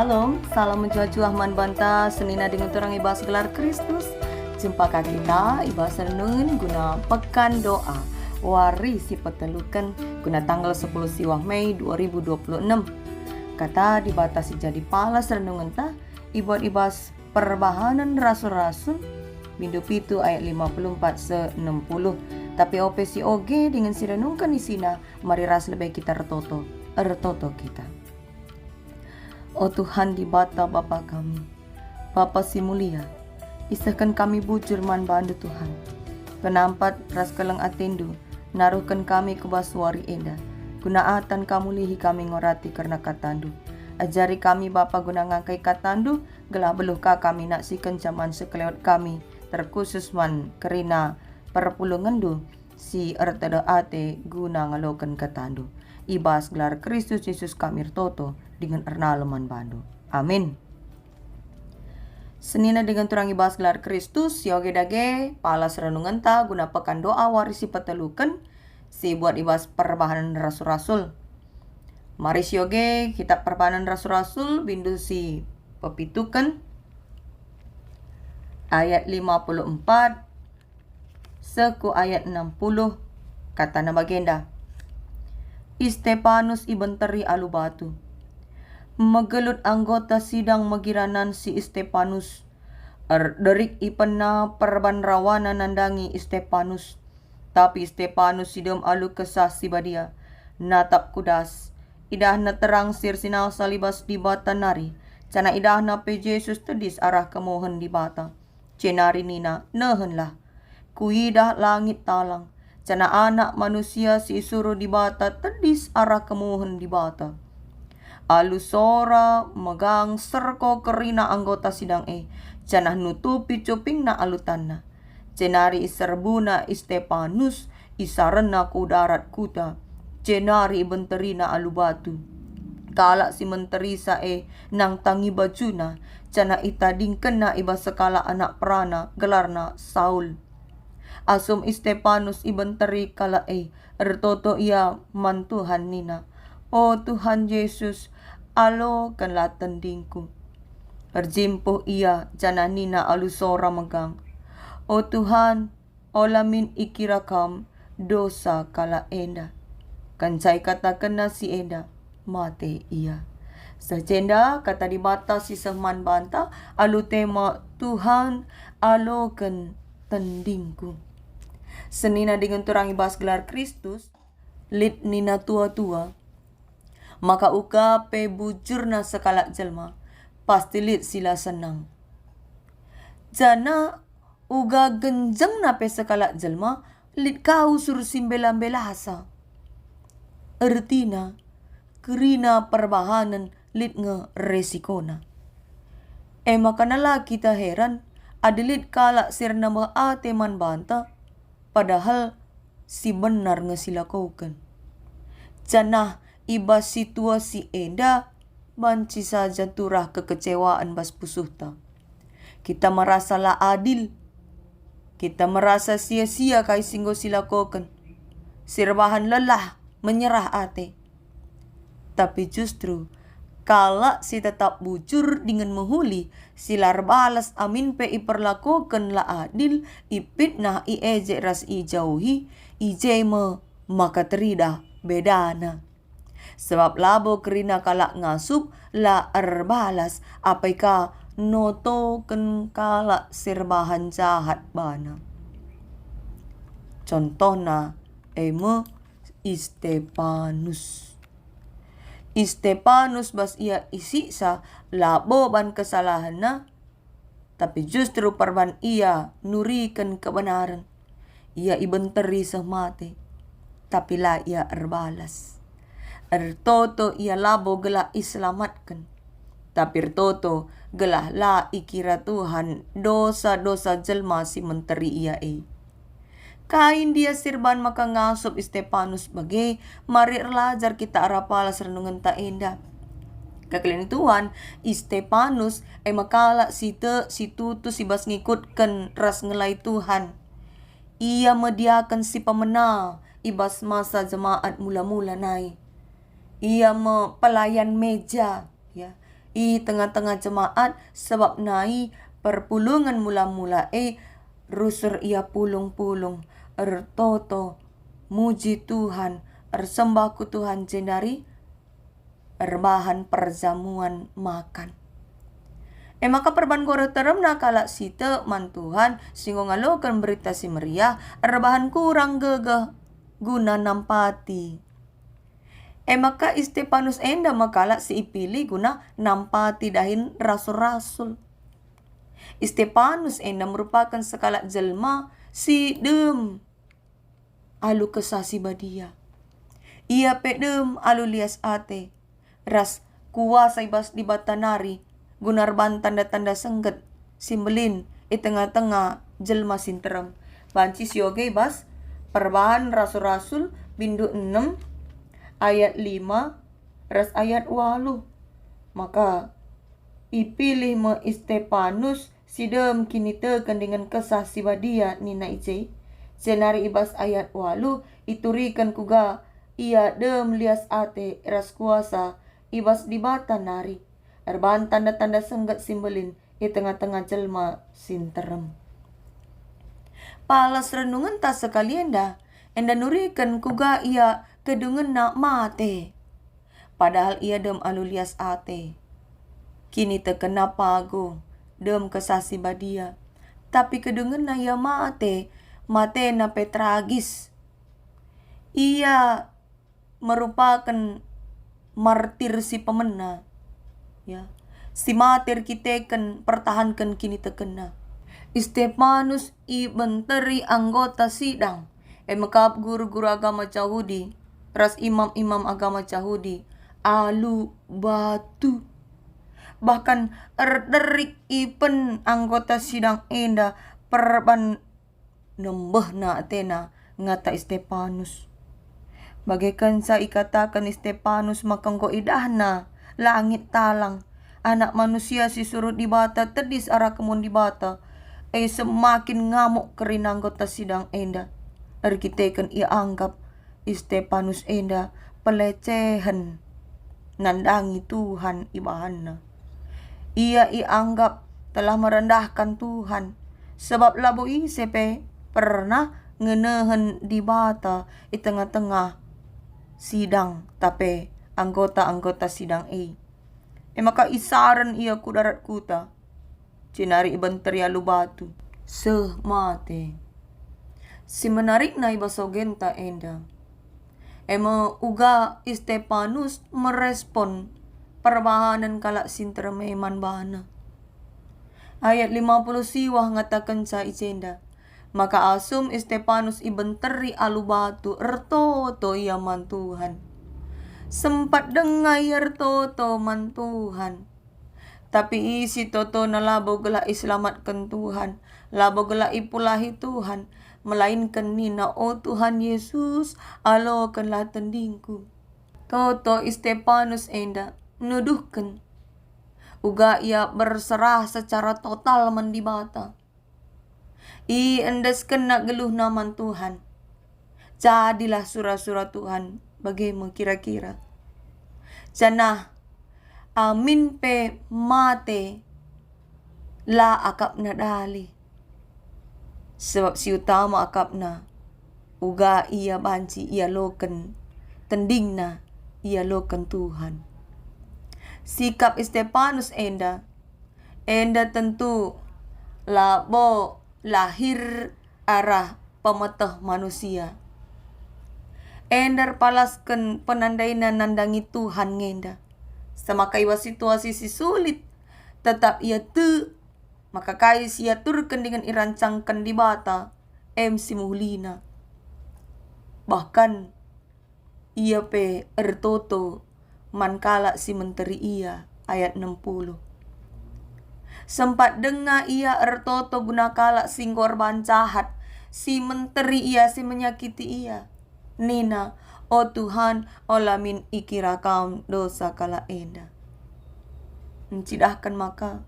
Shalom, salam menjuah-juah man banta senina dengan turang ibas gelar Kristus. Jumpa kita ibas renungan guna pekan doa wari si petelukan guna tanggal 10 siwah Mei 2026. Kata dibatasi jadi palas renungan ta ibad ibas perbahanan rasul-rasul bindu pitu ayat 54 se 60. Tapi opesi oge dengan si renungkan isina mari ras lebih kita retoto kita. Oh Tuhan di bata Bapa kami, Bapa si mulia, isahkan kami bujur man bandu Tuhan. Penampat ras kelang atendu, naruhkan kami ke baswari enda. Gunaatan kamu lihi kami ngorati karena katandu. Ajari kami Bapa guna ngangkai katandu, gelah beluhka kami naksikan zaman sekelewat kami, terkhusus man kerina perpulungandu, si ertada ate guna ngalokan katandu. Ibas gelar Kristus Yesus kami toto dengan ernaleman bandu. Amin. Senina dengan turang ibas gelar Kristus yoge dage palas renungan ta guna pekan doa warisi petelukan si buat ibas perbahanan rasul-rasul. Mari yoge kitab perbahanan rasul-rasul bindu si pepitukan ayat 54 seku ayat 60 kata na bagenda. Stefanus ibenteri alubatu. Magelut anggota sidang magiranan si Stefanus. Derik ipena perban rawana nandangi Stefanus. Tapi Stefanus sidem alu kesah si badia. Natap kudas. Idah na terang sir sinal salibas di bata nari. Cana idah na pe Jesus tedis arah kemohon di bata. Cenari nina nehenlah. Kuidah langit talang. Cana anak manusia si suruh di bata tedis arah kemohon di bata. Alu sora megang serko kerina anggota sidang Canah nutupi cuping na alutanna. Cenari serbuna Stefanus isarena ku darat kuta. Cenari benterina alubatu. Kalak si menteri sa nang tangi bajuna. Cana itading kena iba sekala anak perana gelarna Saul. Asum Stefanus ibenteri kala ertoto ia mantuhan nina. Oh Tuhan Yesus, alo kanlah tendingku. Erjimpuh ia jana nina alusora megang. Oh Tuhan, olamin ikirakam dosa kala enda. Kancai kata kena si enda, mate ia. Sejenda kata di mata si sehman banta, alu tema Tuhan, alo kan tendingku. Senina dengan turang ibas gelar Kristus, lit nina tua-tua, maka uka pe bujurna sekala jelma, pasti lit sila senang. Jana uga genjeng na pe sekala jelma, lit kau suruh simbela-belasa. Ertina, kerina perbahanan lit nge resikona. Makanala kita heran, adilit kala sirna ate man banta, padahal si benar ngesilakaukan. Janah iba situasi enda, banci saja turah kekecewaan bas pusuhta. Kita merasa la adil. Kita merasa sia-sia kai singgo silakaukan. Sirbahan lelah menyerah ate. Tapi justru kala si tetap bujur dengan menghuli, silar balas amin pe iperlakukan la adil, ipitnah ejek ras ijauhi, ijeme maka terida bedana. Sebab labo kerina kala ngasup la erbalas, apaika noto ken kala sirbahan jahat bana. Contohna Stefanus. Stefanus bas ia isiksa labo ban kesalahan na, tapi justru perban ia nurikan kebenaran. Ia ibenteri semate, tapi la ia erbalas. Ertoto ia labo gelah iselamatkan, tapi ertoto gelah la ikira Tuhan dosa-dosa jelma si menteri ia Kain dia sirban maka ngasup Stefanus bagai mari erlajar kita arapalas renungan ta enda. Kakilin Tuhan Stefanus makala si tutu si bas ngikutkan ras ngelai Tuhan. Ia mediakan si pemena ibas masa jemaat mula-mula nai. Ia pelayan meja, ya. I tengah-tengah jemaat sebab nai perpulungan mula-mula rusur ia pulung-pulung toto muji Tuhan sembah ku Tuhan jendari bahan perjamuan makan. Maka perban goro terem na kala site man Tuhan singgo ngalokan berita si meriah bahan kurang gegah guna nampati. Maka Stefanus enda makala si ipili guna nampati dahin rasul-rasul. Stefanus enda merupakan sekala jelma si dem alu kesasi badia. Ia pedem alu lias ate ras kuasa ibas di batanari gunarban tanda-tanda sengget simbelin tengah-tengah jelma sinterem. Banci sioge bas perbahan rasul-rasul bindu 6 ayat 5 ras ayat 8. Maka ipilih me Stefanus sidem kini tekan dengan kesah si badia nina ije. Senari ibas ayat 8 iturikan kuga ia dem lias ate ras kuasa ibas di bata nari. Erbahan tanda-tanda senggat simbelin tengah-tengah jelma sinterem. Palas renungan tak sekali enda nurikan kuga ia kedungan nak mate. Padahal ia dem alulias ate. Kini terkena pago dem kesasi badia. Tapi kedungan na ia mate na tragis. Ia merupakan martir si pemena. Ya, si mater kiteken pertahankan kini terkena. Stefanus ibenteri anggota sidang. Mekap guru-guru agama Yahudi, ras imam-imam agama Yahudi, alu batu. Bahkan erderik ipen anggota sidang enda perban nembeh na Athena ngata Stefanus. Bagaikan sa ikatakan Stefanus makanggo idahna langit talang. Anak manusia si surut di bata tedis arah kemun di bata. Semakin ngamuk kerin anggota sidang enda. Arkiteken ia anggap Stefanus enda pelecehan nandangi Tuhan ibahanna. Ia anggap telah merendahkan Tuhan. Sebab labo isepe pernah ngenehen di bata tengah-tengah sidang tapi anggota-anggota sidang maka isaran ia ku darat kuta cinari ibenteri alu batu mate si menarik na ibasogenta enda uga Stefanus merespon perbahanan kala sintermeman bana. Ayat 50 siwah ngatakan sa icenda. Maka asum Stefanus ibenteri alu batu ertoto ia man Tuhan. Sempat dengai ertoto man Tuhan. Tapi isi toto na labo gela iselamatkan Tuhan. Labo gela ipulahi Tuhan. Melainkan nina Tuhan Yesus alokanlah tendingku. Toto Stefanus enda nuduhkan. Uga ia berserah secara total mendibata. Endes kena geluh naman Tuhan. Jadilah surah-surah Tuhan bagaimana kira-kira. Janah amin pe mate la akap na dali. Sebab si utama akap na uga ia banci ia loken tending na ia loken Tuhan. Sikap Stefanus enda tentu labo lahir arah pemetah manusia. Endar palaskan penandainan nandangi Tuhan ngenda. Semaka iwa situasi si sulit. Tetap ia maka kais ia turkan dengan irancangkan di bata. Si muhlina. Bahkan ia pe ertoto mankala si menteri ia. Ayat 60. Sempat dengar ia ertoto gunakala sing korban jahat. Si menteri ia si menyakiti ia. Nina, Tuhan, olamin ikira kaum dosa kala enda. Mencidahkan maka.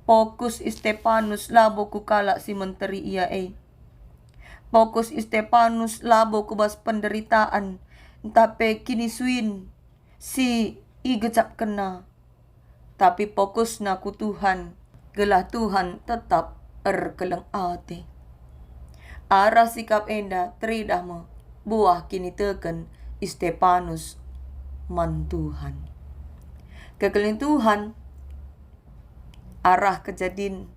Fokus Stefanus labo ku kala si menteri ia Fokus Stefanus labo ku bas penderitaan. Tapi kini suin si igecap kena. Tapi fokus na ku Tuhan, gelah Tuhan tetap keleng ate. Arah sikap enda teridah mo, buah kini teken Stefanus man Tuhan. Kekelin Tuhan, arah kejadian,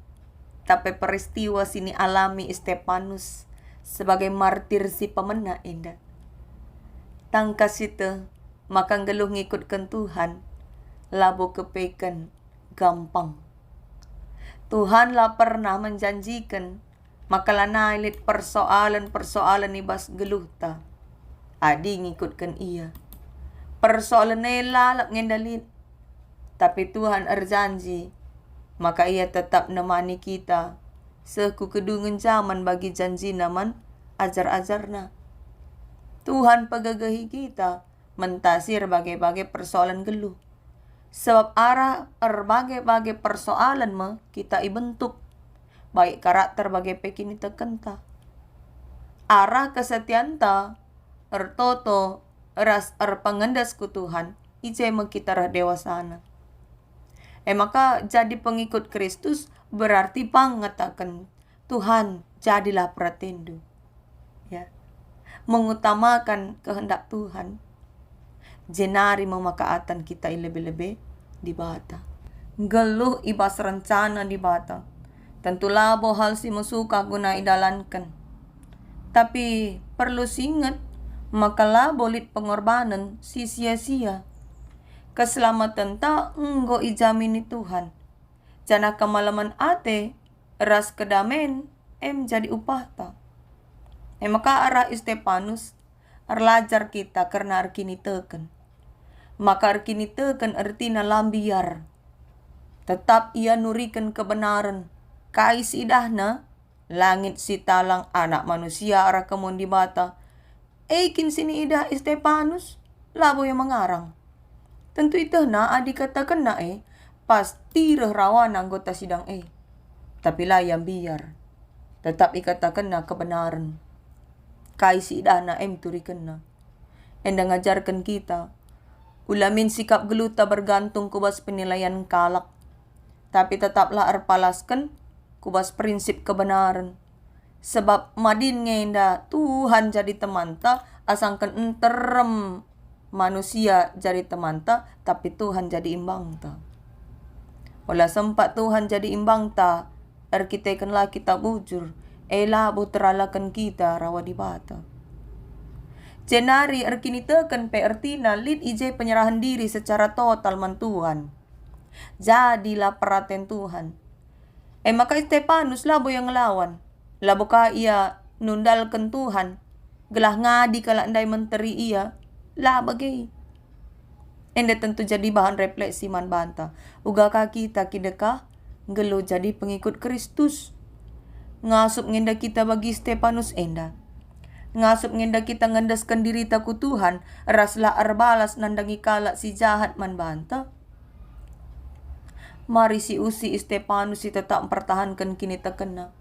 tapi peristiwa sini alami Stefanus sebagai martir si pemena enda. Tangkas itu, maka geluh ngikutkan Tuhan, labo kepekan gampang. Tuhan lah pernah menjanjikan, maka lah nailit persoalan-persoalan ibas geluh ta. Adi ngikutkan ia. Persoalan nela ngendalit. Tapi Tuhan erjanji, maka ia tetap nemani kita. Seku kedungan zaman bagi janji naman ajar-ajarna. Tuhan pegagahi kita mentasir bagai-bagai persoalan geluh. Sebab arah berbagai-bagai persoalan kita ibentuk. Baik karakter bagai pekini tekenta. Arah kesetianta ertoto ras pengendas ku Tuhan ijai kita dewasana. Maka jadi pengikut Kristus berarti pangatakan Tuhan jadilah pratendu. Ya. Mengutamakan kehendak Tuhan. Jenari memakaatan kita lebih-lebih di bata. Geluh ibas rencana di bata. Tentulah hal si musuka guna idalankan. Tapi perlu singet, makalah bolit pengorbanan si sia-sia. Keselamatan tak enggo ijamini Tuhan. Jana kemalaman ate, ras kedamen, jadi upah ta. Maka arah Stefanus, arlajar kita karena arkini teken. Maka arkini teken artina lambiar. Tetap ia nurikan kebenaran. Kais idahna, langit si talang anak manusia arah kemun di bata. Kin sini idah Stefanus, labo yang mengarang. Tentu itu na adi katakan na pasti rawan anggota sidang Tapi lah yang biar. Tetap ikatakan na kebenaran. Kais idah na turikan na. Enda ngajarkan kita. Ulamin sikap geluta bergantung kubas penilaian kalak. Tapi tetaplah arpalaskan kubas prinsip kebenaran. Sebab madin ngenda Tuhan jadi temanta asangkan enterem manusia jadi temanta tapi Tuhan jadi imbang ta. Wala sempat Tuhan jadi imbang ta, arkitekenlah kita bujur, labo teralakan kita rawa di bata. Jenari arkini teken pe artina lid ije penyerahan diri secara total man Tuhan. Jadilah peraten Tuhan. Maka Stefanus labo yang ngelawan. Labo ka ia nundalkan Tuhan. Gelah ngadi kala andai menteri ia. Lah bagai. Ende tentu jadi bahan refleksi man banta. Uga ka kita kideka gelo jadi pengikut Kristus. Ngasup ngenda kita bagi Stefanus enda. Ngasup ngenda kita ngendaskan diri taku Tuhan. Raslah arbalas nandangi kala si jahat man banta. Mari si usi Stefanus si tetap mempertahankan kini terkena.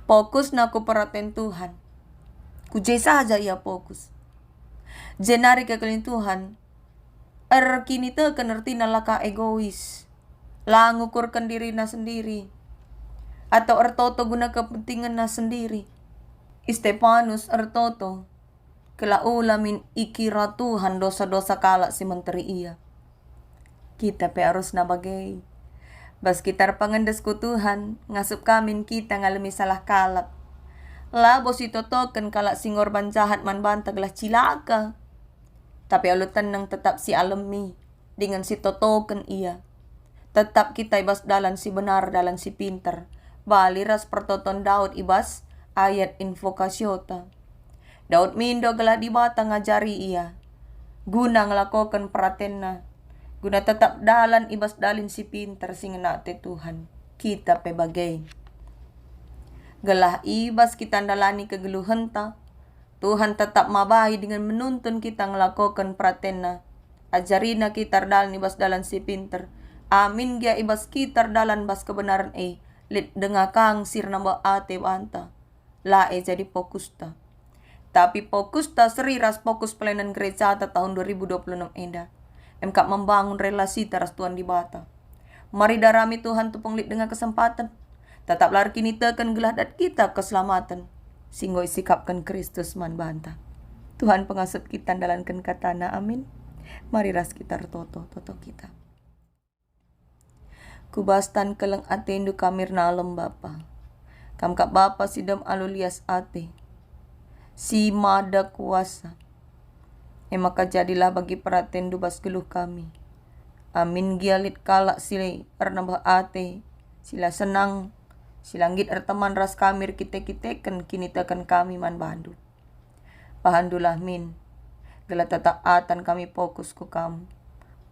Fokus na ku peraten Tuhan. Kujay saja ia fokus. Jenari kekelin Tuhan. Kini teken artina laka egois. Lah ngukurkan diri na sendiri. Atau ertoto guna kepentingan na sendiri. Stefanus ertoto. Kelaulamin ikira Tuhan dosa-dosa kala si menteri ia. Kita pe harus na bagai. Bas kita pengendes ku Tuhan, ngasup kamin kita ngalami salah kalap. Labo si totoken kalak singorban jahat man bantag lah cilaka. Tapi alutan nang tetap si alami, dengan si totoken ia. Tetap kita ibas dalan si benar dalan si pinter. Baliras pertoton Daud ibas ayat invokasyota. Daud mindo galah di bata ngajari ia. Guna ngelakokan pratenna. Guna tetap dalan ibas dalin si pintar singenate Tuhan. Kita pe bagai. Gelah ibas kita dalani kegeluhan ta. Tuhan tetap mabahi dengan menuntun kita ngelakokan pratenna. Ajarina kita dalan ibas dalan si pintar. Amin gia ibas kita dalan bas kebenaran Lid dengakang sirna ba ate banta. La jadi fokus ta. Tapi fokus ta seriras fokus pelayanan gereja ta tahun 2026 enda. MK membangun relasi teras Tuhan di bata. Mari darami Tuhan tu penglit dengan kesempatan. Tetaplah kini tekan gelah dat kita keselamatan. Singgoi sikapkan Kristus man banta. Tuhan pengasut kita dalankan katana, amin. Mari ras kita toto kita. Kubastan keleng atendu kamir nalem Bapa. Kam kak Bapa sidam alulias ate. Si mada kuasa. Maka jadilah bagi peratendu bas geluh kami. Amin gialit kalak sile ernambah ate. Sila senang. Silanggit erteman ras kamir kita-kitekan kini tekan kami man bandu. Pahandulah min. Gela tataatan kami fokus ku kamu.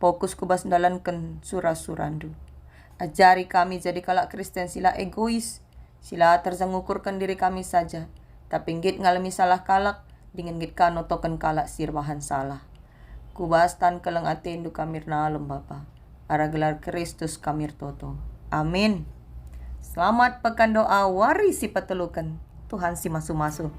Fokus ku bas dalankan surah-surandu. Ajari kami jadi kalak Kristen sila egois. Sila terzangukurkan diri kami saja. Tapi ngit ngalami salah kalak. Dengan ngit kano token kalak sirbahan salah. Kubastan keleng atendu kamir nalem Bapa. Ara gelar Kristus kamir toto. Amin. Selamat pekan doa wari si petelukan. Tuhan si masu-masu.